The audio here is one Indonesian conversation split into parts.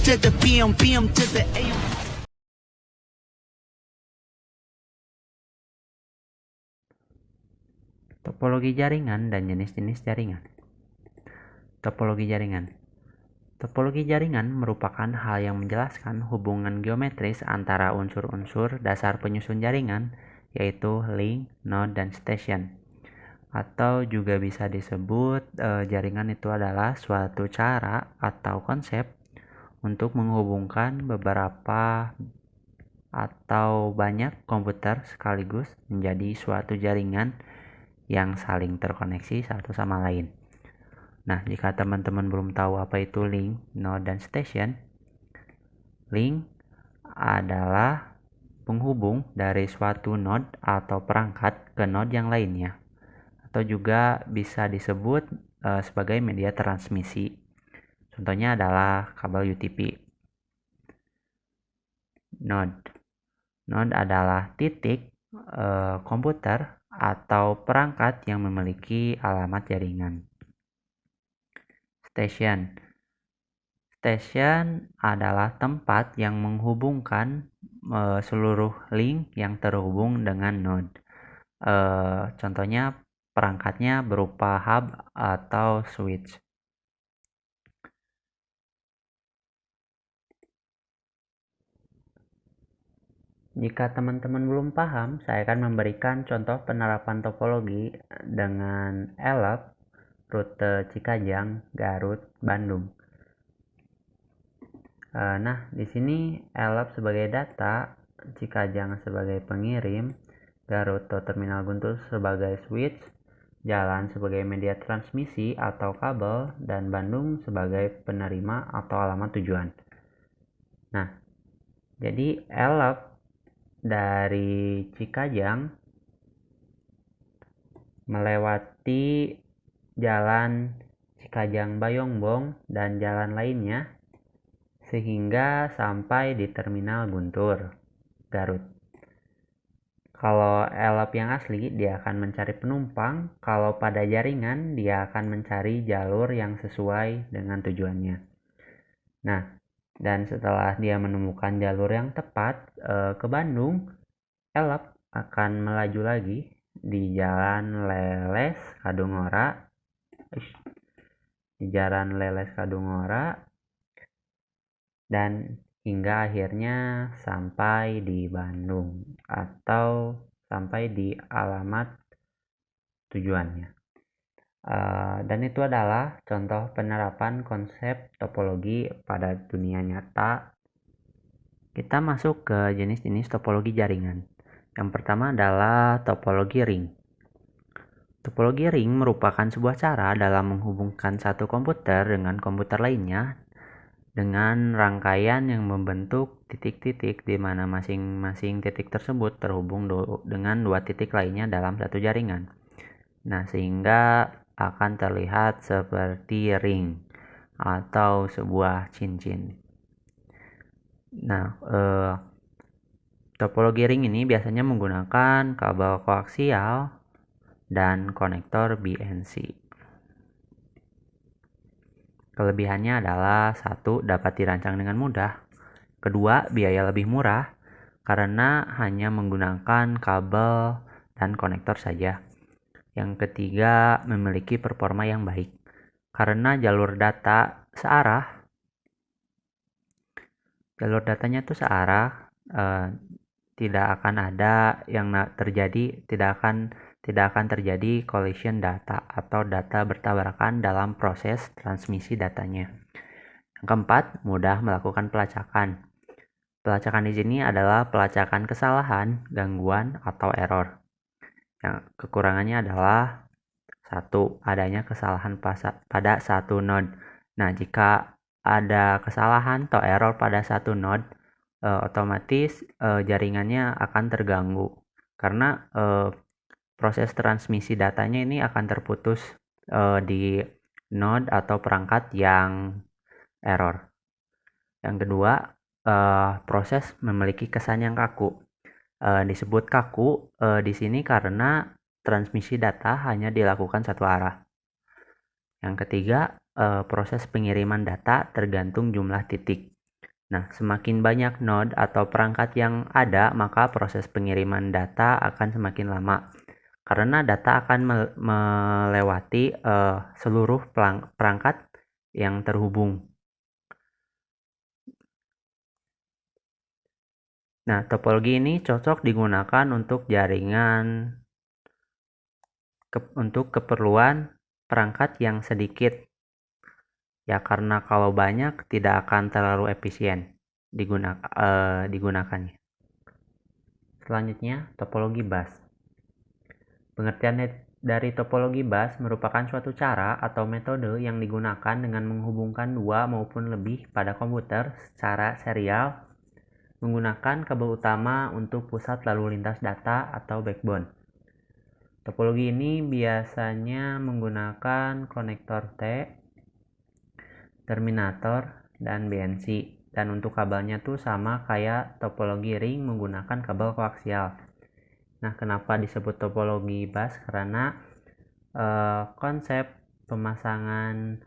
to the PM, PM to the AM. Topologi jaringan dan jenis-jenis jaringan. Topologi jaringan. Topologi jaringan merupakan hal yang menjelaskan hubungan geometris antara unsur-unsur dasar penyusun jaringan, yaitu link, node, dan station. Atau juga bisa disebut jaringan itu adalah suatu cara atau konsep untuk menghubungkan beberapa atau banyak komputer sekaligus menjadi suatu jaringan yang saling terkoneksi satu sama lain. Nah, jika teman-teman belum tahu apa itu link, node, dan station, link adalah penghubung dari suatu node atau perangkat ke node yang lainnya, atau juga bisa disebut sebagai media transmisi. Contohnya adalah kabel UTP. Node adalah titik komputer atau perangkat yang memiliki alamat jaringan. Station adalah tempat yang menghubungkan seluruh link yang terhubung dengan node. Contohnya perangkatnya berupa hub atau switch. Jika teman-teman belum paham, saya akan memberikan contoh penerapan topologi dengan ELAP, rute Cikajang, Garut, Bandung. Nah, di sini ELAP sebagai data, Cikajang sebagai pengirim, Garut atau terminal Guntur sebagai switch, jalan sebagai media transmisi atau kabel, dan Bandung sebagai penerima atau alamat tujuan. Nah, jadi ELAP dari Cikajang melewati jalan Cikajang Bayongbong dan jalan lainnya sehingga sampai di terminal Guntur, Garut. Kalau ELAP yang asli, dia akan mencari penumpang. Kalau pada jaringan, dia akan mencari jalur yang sesuai dengan tujuannya. Nah, dan setelah dia menemukan jalur yang tepat ke Bandung, ELAP akan melaju lagi di Jalan Leles Kadungora, dan hingga akhirnya sampai di Bandung atau sampai di alamat tujuannya. Dan itu adalah contoh penerapan konsep topologi pada dunia nyata. Kita masuk ke jenis-jenis topologi jaringan. Yang pertama adalah topologi ring. Topologi ring merupakan sebuah cara dalam menghubungkan satu komputer dengan komputer lainnya dengan rangkaian yang membentuk titik-titik di mana masing-masing titik tersebut terhubung dengan dua titik lainnya dalam satu jaringan. Nah, sehingga akan terlihat seperti ring atau sebuah cincin. Nah, topologi ring ini biasanya menggunakan kabel koaksial dan konektor BNC. Kelebihannya adalah 1. Dapat dirancang dengan mudah. 2. Biaya lebih murah karena hanya menggunakan kabel dan konektor saja. Yang ketiga, memiliki performa yang baik karena jalur datanya tuh searah, tidak akan ada yang tidak akan terjadi collision data atau data bertabrakan dalam proses transmisi datanya. Yang keempat, mudah melakukan pelacakan. Pelacakan di sini adalah pelacakan kesalahan, gangguan, atau error. Yang kekurangannya adalah 1. Adanya kesalahan pada satu node. Nah, jika ada kesalahan atau error pada satu node, otomatis jaringannya akan terganggu karena proses transmisi datanya ini akan terputus di node atau perangkat yang error. Yang kedua, proses memiliki kesan yang kaku. Disebut kaku di sini karena transmisi data hanya dilakukan satu arah. Yang ketiga, proses pengiriman data tergantung jumlah titik. Nah, semakin banyak node atau perangkat yang ada, maka proses pengiriman data akan semakin lama. Karena data akan melewati seluruh perangkat yang terhubung. Nah, topologi ini cocok digunakan untuk jaringan untuk keperluan perangkat yang sedikit. Ya, karena kalau banyak tidak akan terlalu efisien digunakannya. Selanjutnya, topologi bus. Pengertian dari topologi bus merupakan suatu cara atau metode yang digunakan dengan menghubungkan dua maupun lebih pada komputer secara serial menggunakan kabel utama untuk pusat lalu lintas data atau backbone. Topologi ini biasanya menggunakan konektor T, terminator, dan BNC. Dan untuk kabelnya tuh sama kayak topologi ring menggunakan kabel koaksial. Nah, kenapa disebut topologi bus? Karena konsep pemasangan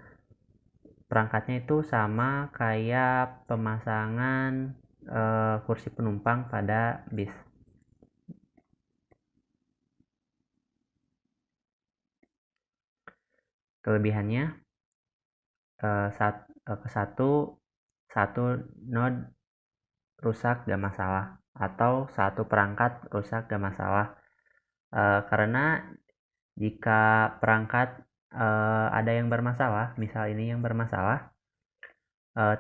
perangkatnya itu sama kayak pemasangan kursi penumpang pada bis. Kelebihannya satu node rusak gak masalah, atau satu perangkat rusak gak masalah, karena jika perangkat ada yang bermasalah, misal ini yang bermasalah,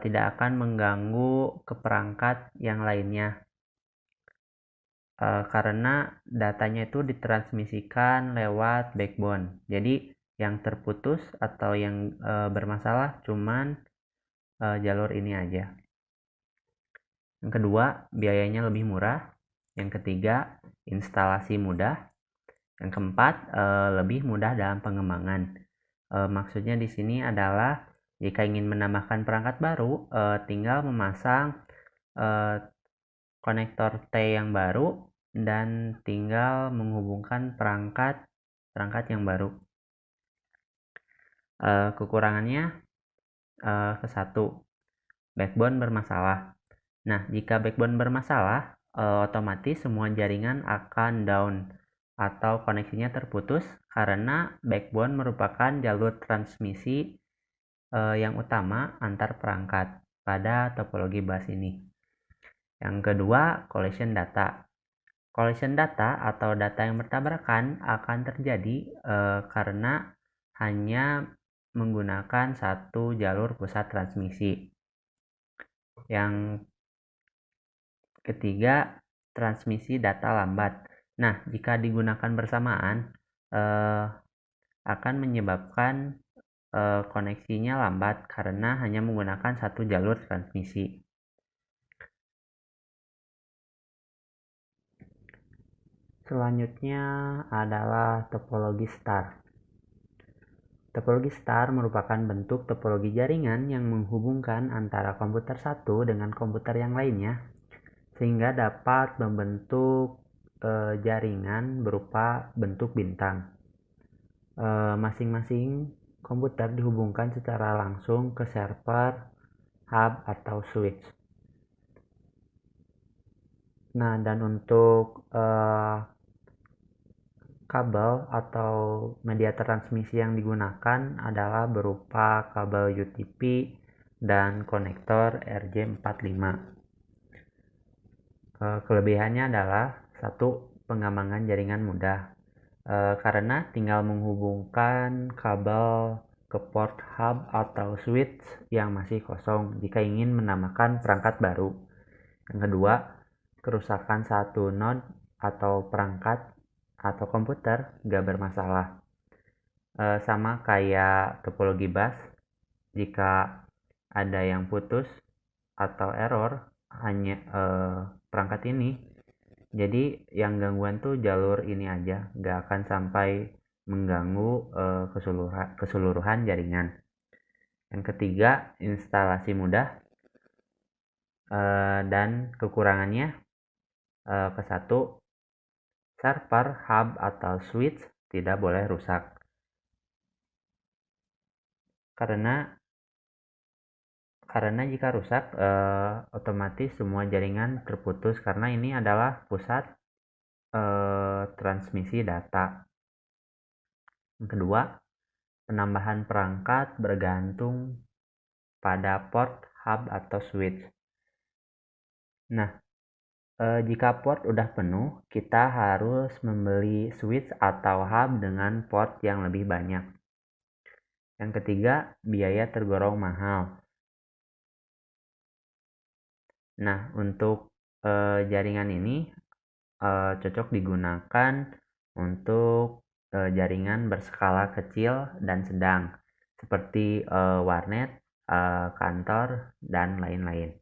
tidak akan mengganggu ke perangkat yang lainnya, karena datanya itu ditransmisikan lewat backbone. Jadi yang terputus atau yang bermasalah cuman jalur ini aja. Yang kedua, biayanya lebih murah. Yang ketiga, instalasi mudah. Yang keempat, lebih mudah dalam pengembangan. Maksudnya di sini adalah jika ingin menambahkan perangkat baru, tinggal memasang konektor T yang baru dan tinggal menghubungkan perangkat yang baru. Kekurangannya ke satu, backbone bermasalah. Nah, jika backbone bermasalah, otomatis semua jaringan akan down atau koneksinya terputus karena backbone merupakan jalur transmisi yang utama antar perangkat pada topologi bus ini. Yang kedua, collision data. Collision data atau data yang bertabrakan akan terjadi karena hanya menggunakan satu jalur pusat transmisi. Yang ketiga, transmisi data lambat. Nah, jika digunakan bersamaan, akan menyebabkan koneksinya lambat karena hanya menggunakan satu jalur transmisi. Selanjutnya adalah topologi star. Topologi star merupakan bentuk topologi jaringan yang menghubungkan antara komputer satu dengan komputer yang lainnya, sehingga dapat membentuk jaringan berupa bentuk bintang. Masing-masing komputer dihubungkan secara langsung ke server, hub, atau switch. Nah, dan untuk kabel atau media transmisi yang digunakan adalah berupa kabel UTP dan konektor RJ45. Kelebihannya adalah satu, pengembangan jaringan mudah karena tinggal menghubungkan kabel ke port hub atau switch yang masih kosong jika ingin menambahkan perangkat baru. Yang kedua, kerusakan satu node atau perangkat atau komputer gak bermasalah. Sama kayak topologi bus, jika ada yang putus atau error hanya perangkat ini, jadi yang gangguan tuh jalur ini aja, gak akan sampai mengganggu keseluruhan jaringan. Yang ketiga, instalasi mudah, dan kekurangannya ke satu, server, hub, atau switch tidak boleh rusak karena Karena jika rusak, otomatis semua jaringan terputus karena ini adalah pusat transmisi data. Yang kedua, penambahan perangkat bergantung pada port, hub, atau switch. Nah, jika port udah penuh, kita harus membeli switch atau hub dengan port yang lebih banyak. Yang ketiga, biaya tergolong mahal. Nah, untuk jaringan ini cocok digunakan untuk jaringan berskala kecil dan sedang, seperti warnet, kantor, dan lain-lain.